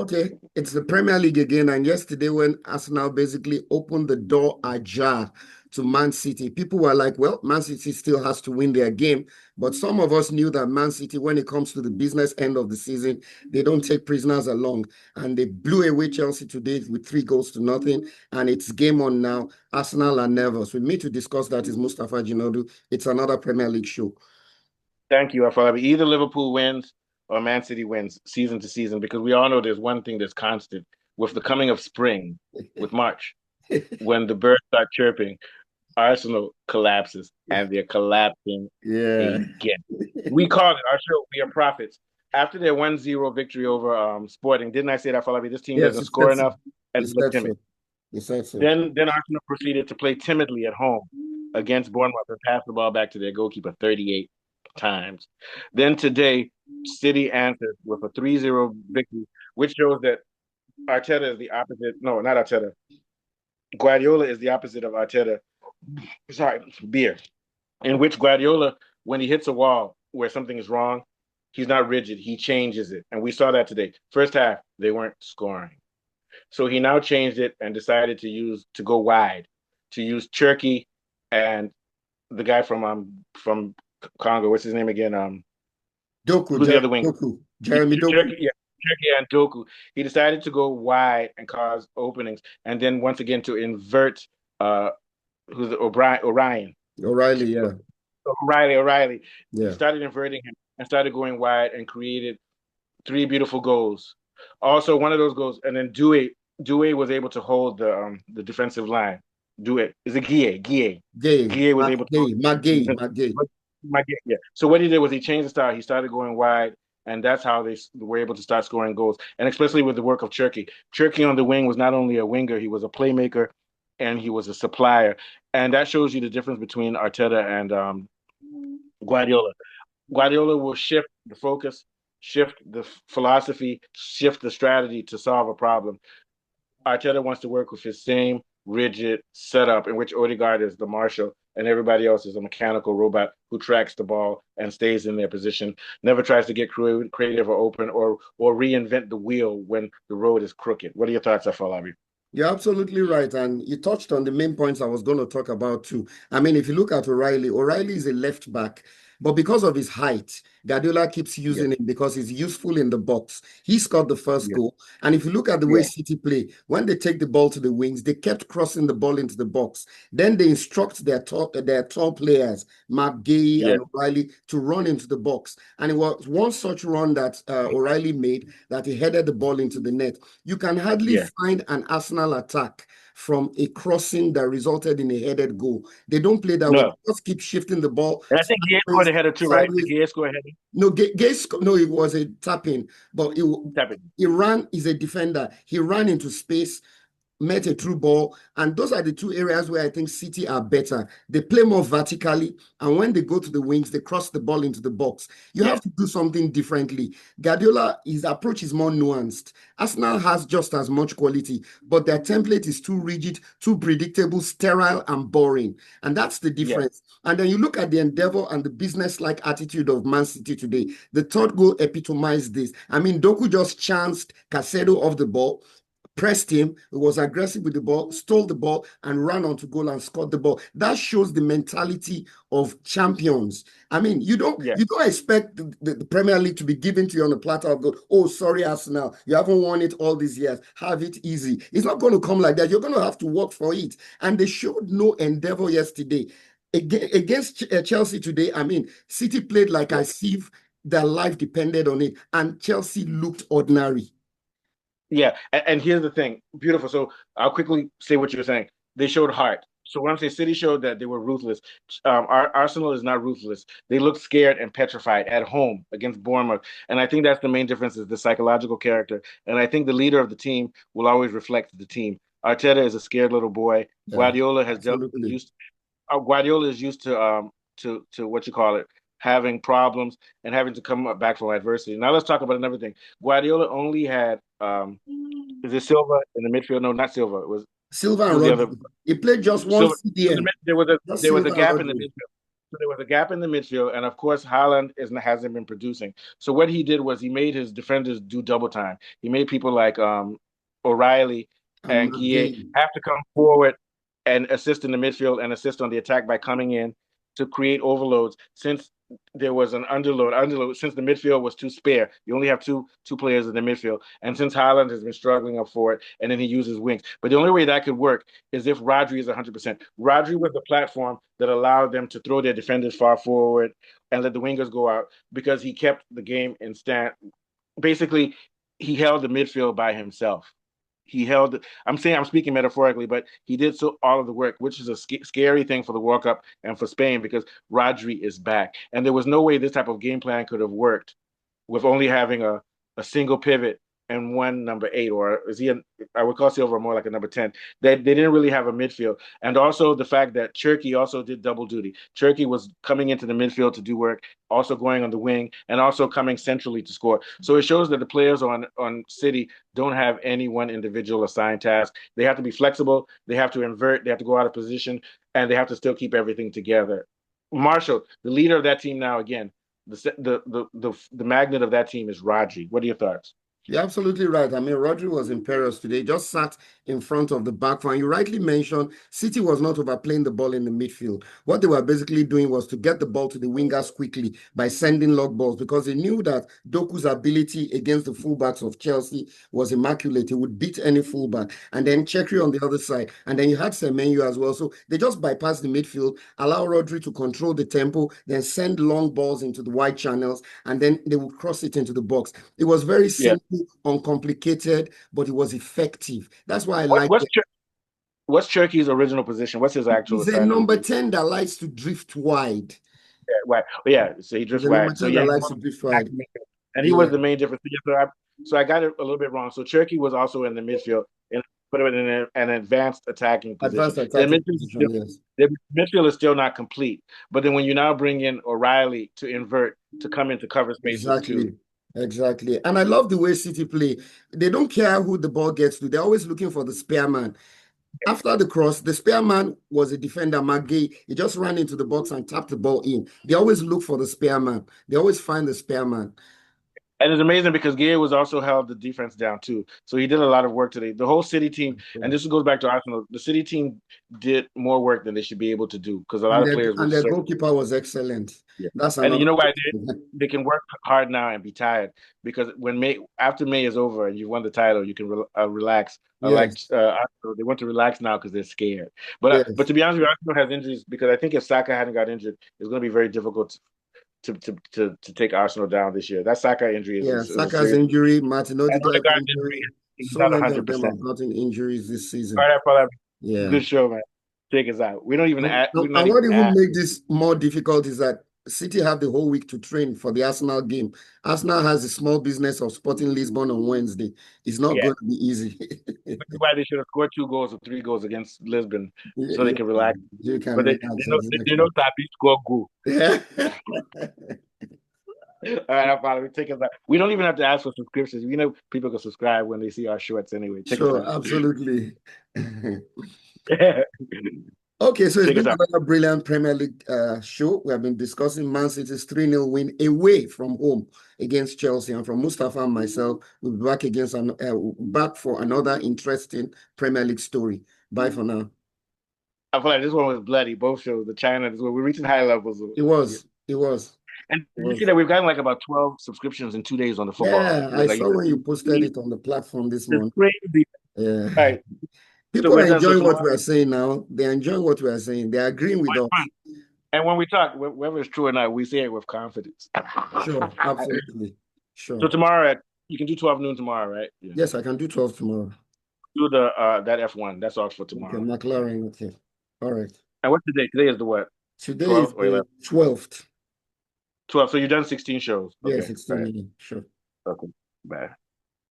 Okay, it's the Premier League again. And yesterday, when Arsenal basically opened the door ajar to Man City, people were like, well, Man City still has to win their game. But some of us knew that Man City, when it comes to the business end of the season, they don't take prisoners along. And they blew away Chelsea today with 3 goals to nothing. And it's game on now. Arsenal are nervous. With me to discuss that is Mustafa Jinodu. It's another Premier League show. Thank you, Afolabi. Either Liverpool wins or Man City wins season to season because we all know there's one thing that's constant with the coming of spring, with March, when the birds start chirping, Arsenal collapses and they're collapsing Yeah. again. We call it our show. We are prophets. After their 1-0 victory over Sporting, didn't I say that, Afolabi? This team Yes, doesn't you score said so. enough and You they look said timid. so. You said so. Then Arsenal proceeded to play timidly at home against Bournemouth and pass the ball back to their goalkeeper 38 times. Then today, City answered with a 3-0 victory, which shows that Arteta is the opposite. No, not Arteta. Guardiola is the opposite of Arteta. Sorry, beer. In which Guardiola, when he hits a wall where something is wrong, he's not rigid. He changes it. And we saw that today. First half, they weren't scoring. So he now changed it and decided to go wide, to use Turkey and the guy from Congo. What's his name again? Doku, Who's the Jeremy other winger? Doku, Jeremy Doku. Turkey, yeah, Turkey and Doku. He decided to go wide and cause openings, and then once again to invert. Who's Orion? O'Reilly, yeah. O'Reilly. He Yeah. started inverting him and started going wide and created 3 beautiful goals. Also, one of those goals, and then Due was able to hold the defensive line. Due is it Gay, Guille was Matt able to hold Gay, Matt the Gay, defense. Matt Gay. Yeah. So what he did was he changed the style. He started going wide, and that's how they were able to start scoring goals. And especially with the work of Turkey. Turkey on the wing was not only a winger, he was a playmaker, and he was a supplier. And that shows you the difference between Arteta and Guardiola. Guardiola will shift the focus, shift the philosophy, shift the strategy to solve a problem. Arteta wants to work with his same rigid setup in which Odegaard is the marshal and everybody else is a mechanical robot who tracks the ball and stays in their position, never tries to get creative or open or reinvent the wheel when the road is crooked. What are your thoughts, Afolabi? You're absolutely right. And you touched on the main points I was going to talk about too. I mean, if you look at O'Reilly, O'Reilly is a left back, but because of his height, Guardiola keeps Yeah, using him because he's useful in the box. He scored the first yeah, goal. And if you look at the way yeah, City play, when they take the ball to the wings, they kept crossing the ball into the box. Then they instruct their tall players, Mark Gay yeah, and O'Reilly, to run into the box. And it was one such run that O'Reilly made that he headed the ball into the net. You can hardly yeah. find an Arsenal attack from a crossing that resulted in a headed goal. They don't play that way. They No. just keep shifting the ball And I think Guille scored sideways, a header too, right? sideways. Guille scored a header. No, no, it was a tapping, but Tapping. he ran, he's a defender. He ran into space, met a true ball. And those are the two areas where I think City are better. They play more vertically. And when they go to the wings, they cross the ball into the box. You Yeah, have to do something differently. Guardiola, his approach is more nuanced. Arsenal has just as much quality, but their template is too rigid, too predictable, sterile, and boring. And that's the yeah, difference. And then you look at the endeavor and the business-like attitude of Man City today. The third goal epitomized this. I mean, Doku just chanced Casedo off the ball, pressed him, was aggressive with the ball, stole the ball, and ran onto goal and scored the ball. That shows the mentality of champions. I mean, you don't yeah. you don't expect the Premier League to be given to you on a platter of gold. Oh, sorry, Arsenal, you haven't won it all these years. Have it easy. It's not going to come like that. You're going to have to work for it. And they showed no endeavor yesterday. Against Chelsea today, I mean, City played like Yeah. as if their life depended on it, and Chelsea looked ordinary. Yeah, and here's the thing, beautiful. So I'll quickly say what you were saying. They showed heart. So when I say City showed that they were ruthless, Arsenal is not ruthless. They look scared and petrified at home against Bournemouth, and I think that's the main difference is the psychological character. And I think the leader of the team will always reflect the team. Arteta is a scared little boy. Yeah, absolutely. Guardiola is used to what you call it, having problems and having to come back from adversity. Now let's talk about another thing. Guardiola only had is it Silva in the midfield? No, not Silva. It was Silva and who's the other? Rodri. He played just one Silva. CDM. There was a Just there was a Silva and gap in the Rodri. midfield. So there was a gap in the midfield, and of course, Haaland hasn't been producing. So what he did was he made his defenders do double time. He made people like O'Reilly And and Guille McGinn. have to come forward and assist in the midfield and assist on the attack by coming in to create overloads. Since there was an underload since the midfield was too spare. You only have two players in the midfield, and since Haaland has been struggling up for it, and then he uses wings. But the only way that could work is if Rodri is 100%. Rodri was the platform that allowed them to throw their defenders far forward and let the wingers go out because he kept the game in stand. Basically, he held the midfield by himself. He held. I'm saying I'm speaking metaphorically, but he did so all of the work, which is a scary thing for the World Cup and for Spain because Rodri is back, and there was no way this type of game plan could have worked with only having a single pivot and one number 8, or is he? I would call Silva more like a number 10. They didn't really have a midfield, and also the fact that Turkey also did double duty. Turkey was coming into the midfield to do work, also going on the wing, and also coming centrally to score. So it shows that the players on City don't have any one individual assigned task. They have to be flexible. They have to invert. They have to go out of position, and they have to still keep everything together. Marshall, the leader of that team now, again, the magnet of that team is Rodri. What are your thoughts? You're absolutely right. I mean, Rodri was imperious today, just sat in front of the back four. And you rightly mentioned City was not overplaying the ball in the midfield. What they were basically doing was to get the ball to the wingers quickly by sending long balls because they knew that Doku's ability against the fullbacks of Chelsea was immaculate. He would beat any fullback. And then Chekri on the other side. And then you had Semenyo as well. So they just bypassed the midfield, allow Rodri to control the tempo, then send long balls into the wide channels, and then they would cross it into the box. It was very Yeah. simple, uncomplicated, but it was effective. That's why I What, like what's it. what's Turkey's original position? What's his actual He's a assignment? number 10 that likes to drift wide. Yeah, wide. Yeah, so he He's drifts a number wide. So 10 that yeah, likes to drift wide. and he was Yeah, the main difference. So I got it a little bit wrong. So Turkey was also in the midfield and put him in an advanced attacking position. advanced attacking position, yes. The midfield is still not complete. But then when you now bring in O'Reilly to invert to come in to cover spaces too. Exactly. Exactly. And I love the way City play. They don't care who the ball gets to. They're always looking for the spare man. After the cross, the spare man was a defender, McGay. He just ran into the box and tapped the ball in. They always look for the spare man. They always find the spare man. And it's amazing because Gay was also held the defense down too. So he did a lot of work today. The whole City team, and this goes back to Arsenal, the City team did more work than they should be able to do because a lot of players were And their so. goalkeeper was excellent. Yeah. That's And you another know why thing. they can work hard now and be tired because after May is over and you've won the title, you can relax. Like Yes, Arsenal, they want to relax now because they're scared. But yes, to be honest with you, Arsenal has injuries because I think if Saka hadn't got injured, it's going to be very difficult to take Arsenal down this year. That Saka injury yeah. is a Saka's serious. injury, Martin And Odegaard's Odegaard's injury. injury is So not many of them 100%. have gotten injuries this All season. right, brother. Yeah. Good show, man. Take us out. We don't even we're not And even what even at. make this more difficult is that City have the whole week to train for the Arsenal game. Arsenal has a small business of Sporting Lisbon on Wednesday. It's not Yeah. going to be easy. Which is why they should have scored 2 goals or 3 goals against Lisbon so they Yeah, can relax. you can But relax, they know exactly. Tapi score goal. Yeah. All right, I'll follow. Take us out. We don't even have to ask for subscriptions. We know people can subscribe when they see our shorts anyway. Take us Sure, out. absolutely. Take Okay, so it's been us out. another brilliant Premier League show. We have been discussing Man City's 3-0 win away from home against Chelsea. And from Mustafa and myself, we'll be back for another interesting Premier League story. Bye for now. I feel like this one was bloody. Both shows, the China, this one, we're reaching high levels. It Yeah. was. It was. And It you see was. that we've gotten like about 12 subscriptions in 2 days on the football. Yeah, I Like saw when you posted it on the platform this it's morning. crazy. Yeah. All right. So People we're are done. So enjoying what tomorrow, we are saying now. They're enjoying what we are saying. They're agreeing with it's us. fun. And when we talk, whether it's true or not, we say it with confidence. Sure, absolutely. So Sure. tomorrow, you can do 12 noon tomorrow, right? Yeah. Yes, I can do 12 tomorrow. Do the that F1. That's all for Okay, tomorrow. McLaren. Okay. All right. And what's the date? Today is the what? Today is 12 or the 11? 12th. 12. So you've done 16 shows. Yeah, Okay. All 16 right. million. Sure. Okay. Bye.